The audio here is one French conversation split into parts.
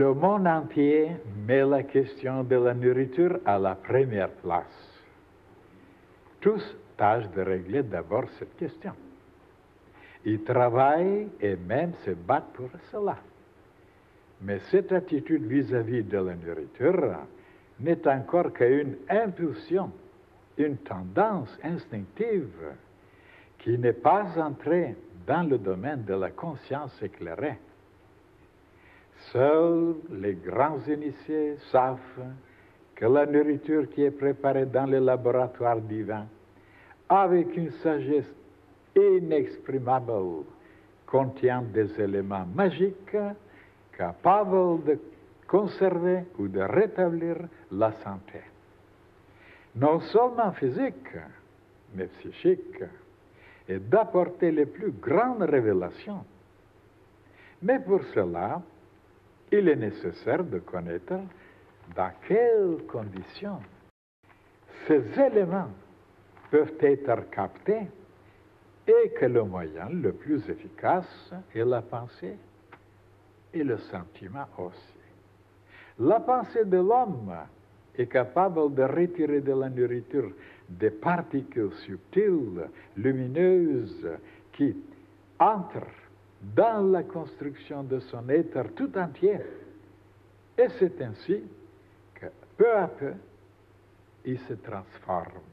Le monde entier met la question de la nourriture à la première place. Tous tâchent de régler d'abord cette question. Ils travaillent et même se battent pour cela. Mais cette attitude vis-à-vis de la nourriture n'est encore qu'une impulsion, une tendance instinctive qui n'est pas entrée dans le domaine de la conscience éclairée. Seuls les grands initiés savent que la nourriture qui est préparée dans le laboratoire divin, avec une sagesse inexprimable, contient des éléments magiques capables de conserver ou de rétablir la santé. Non seulement physique, mais psychique, et d'apporter les plus grandes révélations. Mais pour cela, il est nécessaire de connaître dans quelles conditions ces éléments peuvent être captés et que le moyen le plus efficace est la pensée et le sentiment aussi. La pensée de l'homme est capable de retirer de la nourriture des particules subtiles, lumineuses, qui entrent dans la construction de son être tout entier. Et c'est ainsi que, peu à peu, il se transforme.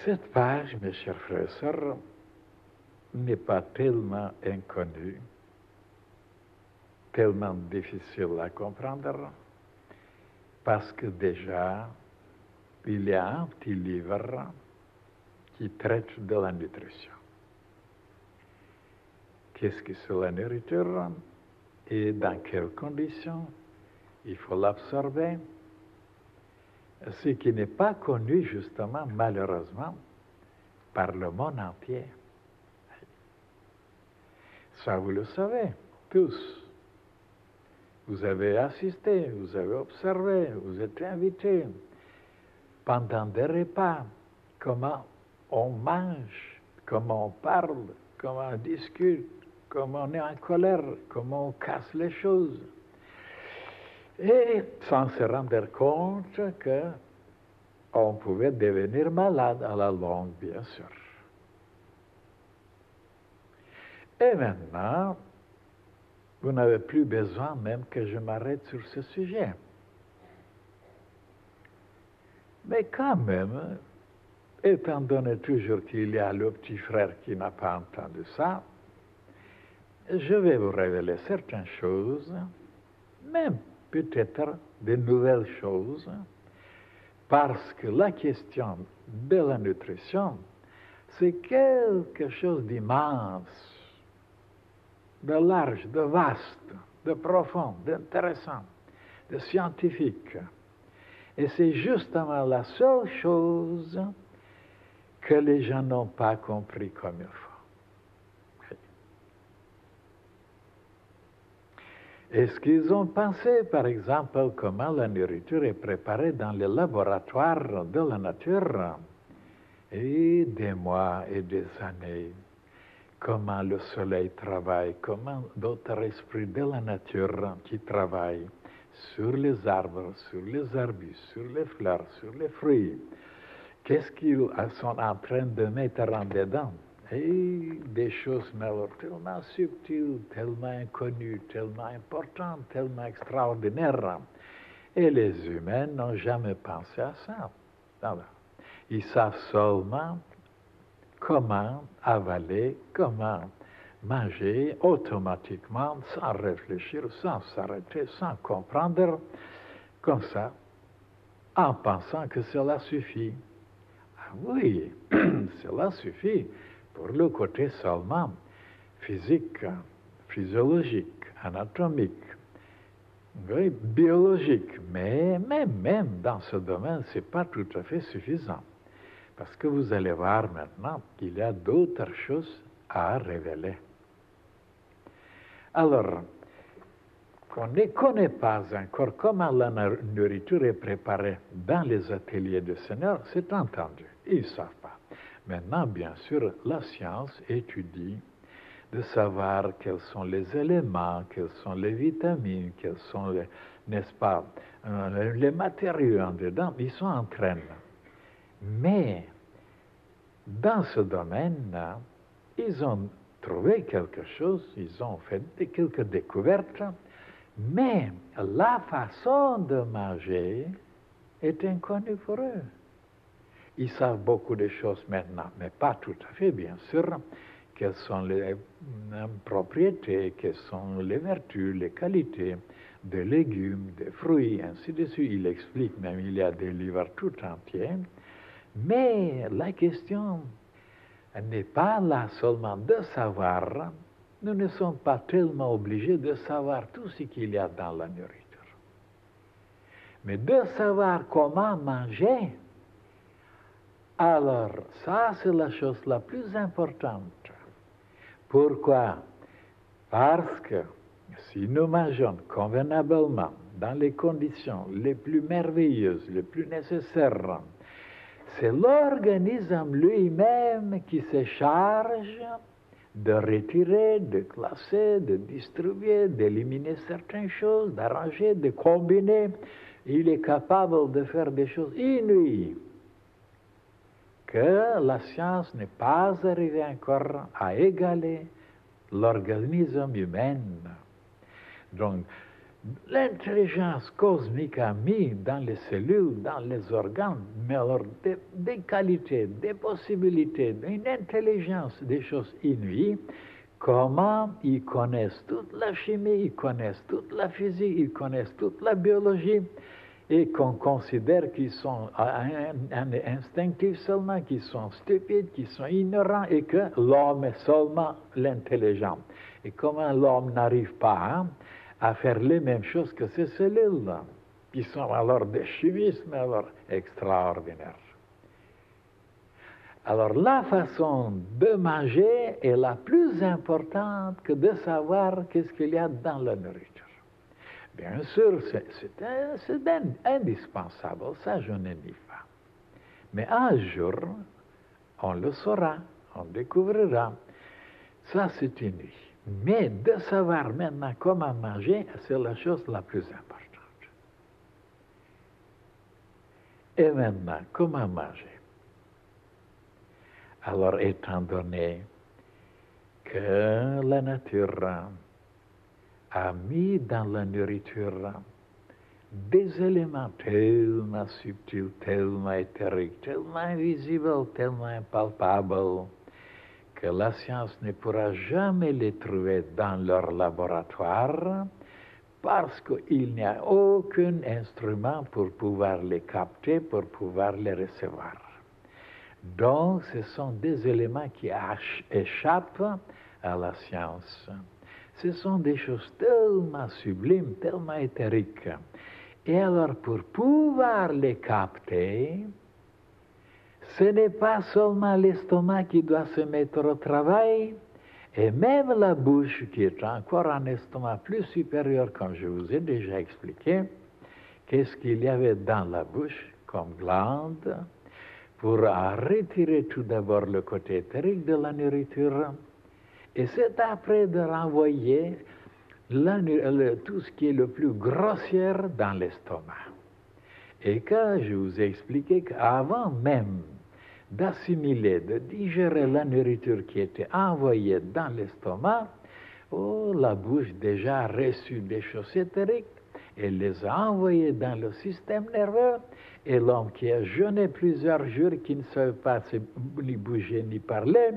Cette page, mes chers frères et sœurs, n'est pas tellement inconnue, tellement difficile à comprendre, parce que déjà, il y a un petit livre qui traite de la nutrition. Qu'est-ce que c'est la nourriture et dans quelles conditions il faut l'absorber? Ce qui n'est pas connu, justement, malheureusement, par le monde entier. Ça, vous le savez, tous. Vous avez assisté, vous avez observé, vous êtes invités pendant des repas, comment on mange, comment on parle, comment on discute, comment on est en colère, comment on casse les choses. Et sans se rendre compte qu'on pouvait devenir malade à la longue, bien sûr. Et maintenant, vous n'avez plus besoin même que je m'arrête sur ce sujet. Mais quand même, étant donné toujours qu'il y a le petit frère qui n'a pas entendu ça, je vais vous révéler certaines choses, même peut-être de nouvelles choses, parce que la question de la nutrition, c'est quelque chose d'immense, de large, de vaste, de profond, d'intéressant, de scientifique. Et c'est justement la seule chose que les gens n'ont pas compris comme il faut. Est-ce qu'ils ont pensé, par exemple, comment la nourriture est préparée dans les laboratoires de la nature? Et des mois et des années, comment le soleil travaille, comment d'autres esprits de la nature qui travaillent sur les arbres, sur les arbustes, sur les fleurs, sur les fruits. Qu'est-ce qu'ils sont en train de mettre en dedans? Et des choses tellement subtiles, tellement inconnues, tellement importantes, tellement extraordinaires. Et les humains n'ont jamais pensé à ça. Alors, ils savent seulement comment avaler, comment manger automatiquement, sans réfléchir, sans s'arrêter, sans comprendre, comme ça, en pensant que cela suffit. Ah oui, cela suffit pour le côté seulement physique, physiologique, anatomique, oui, biologique, mais même dans ce domaine, ce n'est pas tout à fait suffisant. Parce que vous allez voir maintenant qu'il y a d'autres choses à révéler. Alors, qu'on ne connaît pas encore comment la nourriture est préparée dans les ateliers du Seigneur, c'est entendu, ils ne savent pas. Maintenant, bien sûr, la science étudie de savoir quels sont les éléments, quelles sont les vitamines, quels sont, n'est-ce pas, les matériaux en dedans, ils sont en train. Mais, dans ce domaine, ils ont trouvé quelque chose, ils ont fait quelques découvertes, mais la façon de manger est inconnue pour eux. Ils savent beaucoup de choses maintenant, mais pas tout à fait, bien sûr. Quelles sont les propriétés, quelles sont les vertus, les qualités des légumes, des fruits, ainsi de suite. Il explique même, il y a des livres tout entiers. Mais la question n'est pas là seulement de savoir. Nous ne sommes pas tellement obligés de savoir tout ce qu'il y a dans la nourriture. Mais de savoir comment manger, alors ça c'est la chose la plus importante. Pourquoi? Parce que si nous mangeons convenablement, dans les conditions les plus merveilleuses, les plus nécessaires, c'est l'organisme lui-même qui se charge de retirer, de classer, de distribuer, d'éliminer certaines choses, d'arranger, de combiner. Il est capable de faire des choses inouïes que la science n'est pas arrivée encore à égaler l'organisme humain. Donc, l'intelligence cosmique a mis dans les cellules, dans les organes, mais alors des qualités, des possibilités, une intelligence, des choses inouïes. Comment ils connaissent toute la chimie, ils connaissent toute la physique, ils connaissent toute la biologie, et qu'on considère qu'ils sont instinctifs seulement, qu'ils sont stupides, qu'ils sont ignorants, et que l'homme est seulement l'intelligent. Et comment l'homme n'arrive pas à faire les mêmes choses que ces cellules-là, qui sont alors des chimistes, mais alors extraordinaires. Alors la façon de manger est la plus importante que de savoir qu'est-ce qu'il y a dans la nourriture. Bien sûr, c'est indispensable, ça je ne nie pas. Mais un jour, on le saura, on découvrira. Ça c'est inouï. Mais de savoir maintenant comment manger, c'est la chose la plus importante. Et maintenant, comment manger? Alors, étant donné que la nature a mis dans la nourriture des éléments tellement subtils, tellement éthériques, tellement invisibles, tellement impalpables, que la science ne pourra jamais les trouver dans leur laboratoire, parce qu'il n'y a aucun instrument pour pouvoir les capter, pour pouvoir les recevoir. Donc, ce sont des éléments qui échappent à la science. Ce sont des choses tellement sublimes, tellement éthériques. Et alors, pour pouvoir les capter, ce n'est pas seulement l'estomac qui doit se mettre au travail, et même la bouche, qui est encore un estomac plus supérieur, comme je vous ai déjà expliqué, qu'est-ce qu'il y avait dans la bouche comme glande, pour retirer tout d'abord le côté éthérique de la nourriture, et c'est après de renvoyer tout ce qui est le plus grossier dans l'estomac. Et que je vous ai expliqué qu'avant même d'assimiler, de digérer la nourriture qui était envoyée dans l'estomac, la bouche déjà a reçu des choses éthériques et les a envoyées dans le système nerveux, et l'homme qui a jeûné plusieurs jours, qui ne savait pas ni bouger ni parler,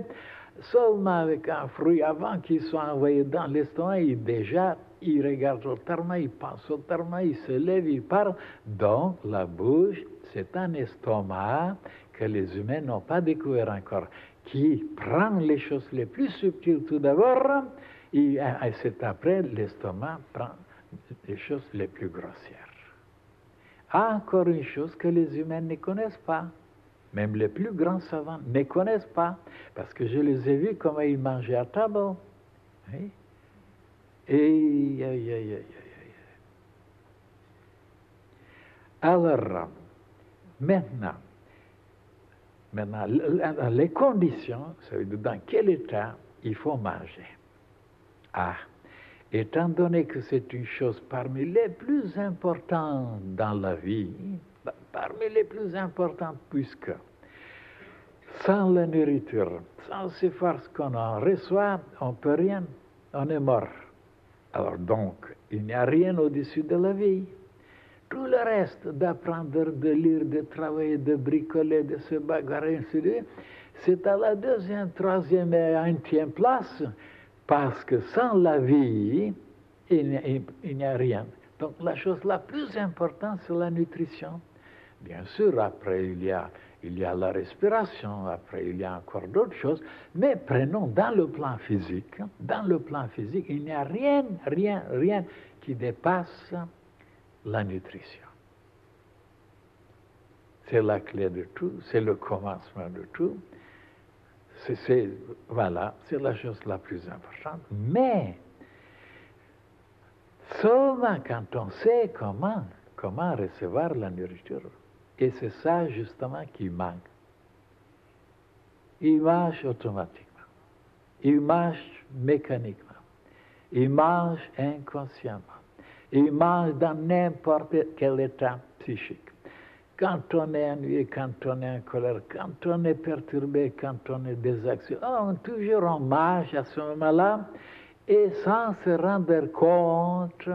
seulement avec un fruit, avant qu'il soit envoyé dans l'estomac, il regarde autrement, il pense autrement, il se lève, il parle. Donc, la bouche, c'est un estomac que les humains n'ont pas découvert encore, qui prend les choses les plus subtiles tout d'abord, Et c'est après, l'estomac prend les choses les plus grossières. Encore une chose que les humains ne connaissent pas, même les plus grands savants ne connaissent pas, parce que je les ai vus comment ils mangeaient à table. Oui. Et alors, maintenant, les conditions, ça veut dire dans quel état il faut manger. Étant donné que c'est une chose parmi les plus importantes dans la vie, parmi les plus importantes, puisque sans la nourriture, sans ces forces qu'on en reçoit, on ne peut rien, on est mort. Alors donc, il n'y a rien au-dessus de la vie. Tout le reste, d'apprendre, de lire, de travailler, de bricoler, de se bagarrer, c'est à la deuxième, troisième et unième place, parce que sans la vie, il n'y a rien. Donc la chose la plus importante, c'est la nutrition. Bien sûr, après, il y a la respiration, après, il y a encore d'autres choses, mais prenons dans le plan physique, il n'y a rien qui dépasse la nutrition. C'est la clé de tout, c'est le commencement de tout. Voilà, c'est la chose la plus importante. Mais, seulement quand on sait comment recevoir la nourriture, et c'est ça justement qui manque. Il mange automatiquement, il mange mécaniquement, il mange inconsciemment, il mange dans n'importe quel état psychique. Quand on est ennuyé, quand on est en colère, quand on est perturbé, quand on est désaxé, toujours on mange à ce moment-là, et sans se rendre compte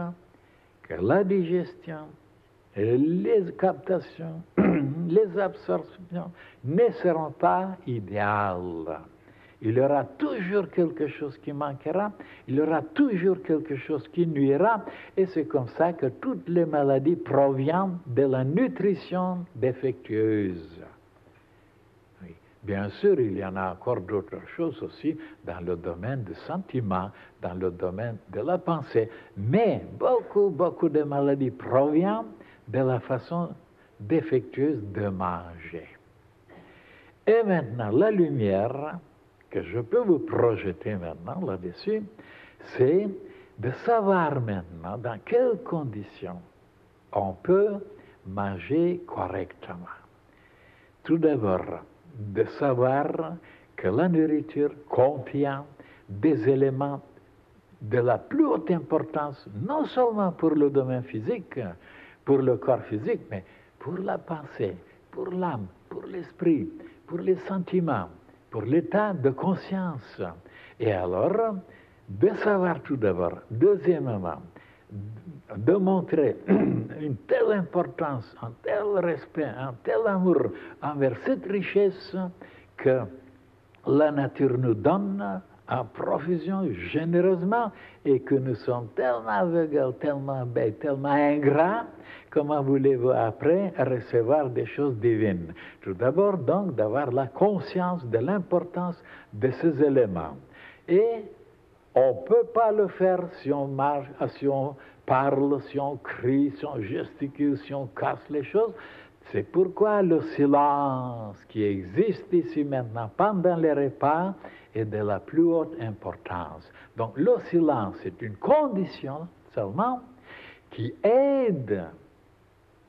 que la digestion, les captations, les absorptions ne seront pas idéales. Il y aura toujours quelque chose qui manquera, il y aura toujours quelque chose qui nuira, et c'est comme ça que toutes les maladies proviennent de la nutrition défectueuse. Oui. Bien sûr, il y en a encore d'autres choses aussi dans le domaine du sentiment, dans le domaine de la pensée, mais beaucoup de maladies proviennent de la façon défectueuse de manger. Et maintenant, la lumière que je peux vous projeter maintenant là-dessus, c'est de savoir maintenant dans quelles conditions on peut manger correctement. Tout d'abord, de savoir que la nourriture contient des éléments de la plus haute importance, non seulement pour le domaine physique, pour le corps physique, mais pour la pensée, pour l'âme, pour l'esprit, pour les sentiments, pour l'état de conscience. Et alors, de savoir tout d'abord, deuxièmement, de montrer une telle importance, un tel respect, un tel amour envers cette richesse que la nature nous donne en profusion, généreusement, et que nous sommes tellement aveugles, tellement bêtes, tellement ingrats, comment voulez-vous après recevoir des choses divines? Tout d'abord, donc, d'avoir la conscience de l'importance de ces éléments. Et on ne peut pas le faire si on marche, si on parle, si on crie, si on gesticule, si on casse les choses. C'est pourquoi le silence qui existe ici maintenant pendant les repas est de la plus haute importance. Donc le silence est une condition seulement qui aide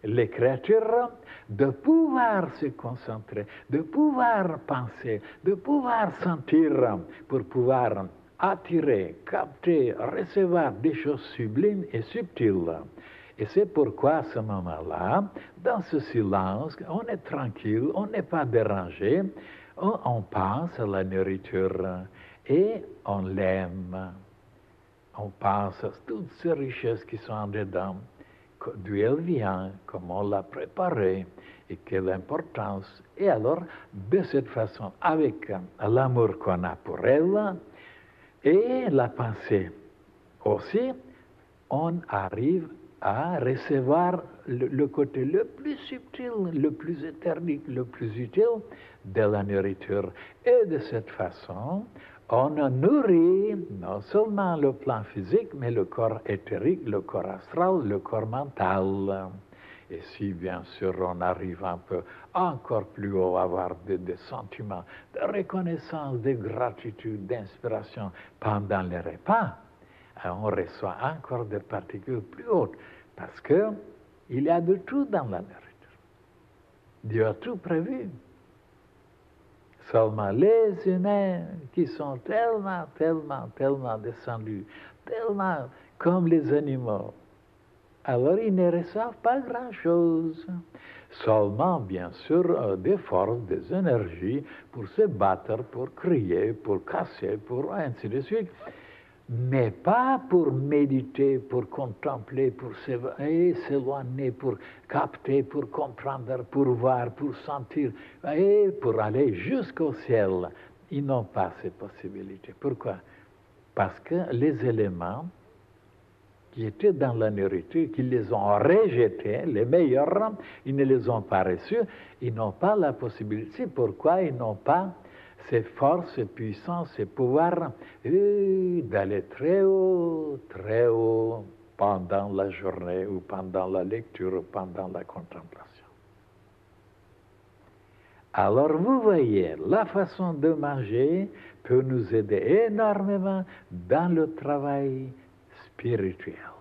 les créatures de pouvoir se concentrer, de pouvoir penser, de pouvoir sentir, pour pouvoir attirer, capter, recevoir des choses sublimes et subtiles. Et c'est pourquoi à ce moment-là, dans ce silence, on est tranquille, on n'est pas dérangé, on pense à la nourriture et on l'aime. On pense à toutes ces richesses qui sont en dedans, d'où elle vient, comment on l'a préparée et quelle importance. Et alors, de cette façon, avec l'amour qu'on a pour elle et la pensée aussi, on arrive à recevoir le côté le plus subtil, le plus éternel, le plus utile de la nourriture. Et de cette façon, on nourrit non seulement le plan physique, mais le corps éthérique, le corps astral, le corps mental. Et si, bien sûr, on arrive un peu encore plus haut à avoir des sentiments de reconnaissance, de gratitude, d'inspiration pendant les repas, on reçoit encore des particules plus hautes, parce qu'il y a de tout dans la nourriture. Dieu a tout prévu. Seulement les humains qui sont tellement descendus, tellement comme les animaux, alors ils ne reçoivent pas grand-chose. Seulement, bien sûr, des forces, des énergies pour se battre, pour crier, pour casser, pour ainsi de suite. Mais pas pour méditer, pour contempler, pour s'éloigner, pour capter, pour comprendre, pour voir, pour sentir, et pour aller jusqu'au ciel. Ils n'ont pas ces possibilités. Pourquoi? Parce que les éléments qui étaient dans la nourriture, qu'ils les ont rejetés, les meilleurs, ils ne les ont pas reçus, ils n'ont pas la possibilité. Pourquoi ils n'ont pas ces forces, ces puissances, ces pouvoirs d'aller très haut pendant la journée ou pendant la lecture ou pendant la contemplation. Alors vous voyez, la façon de manger peut nous aider énormément dans le travail spirituel.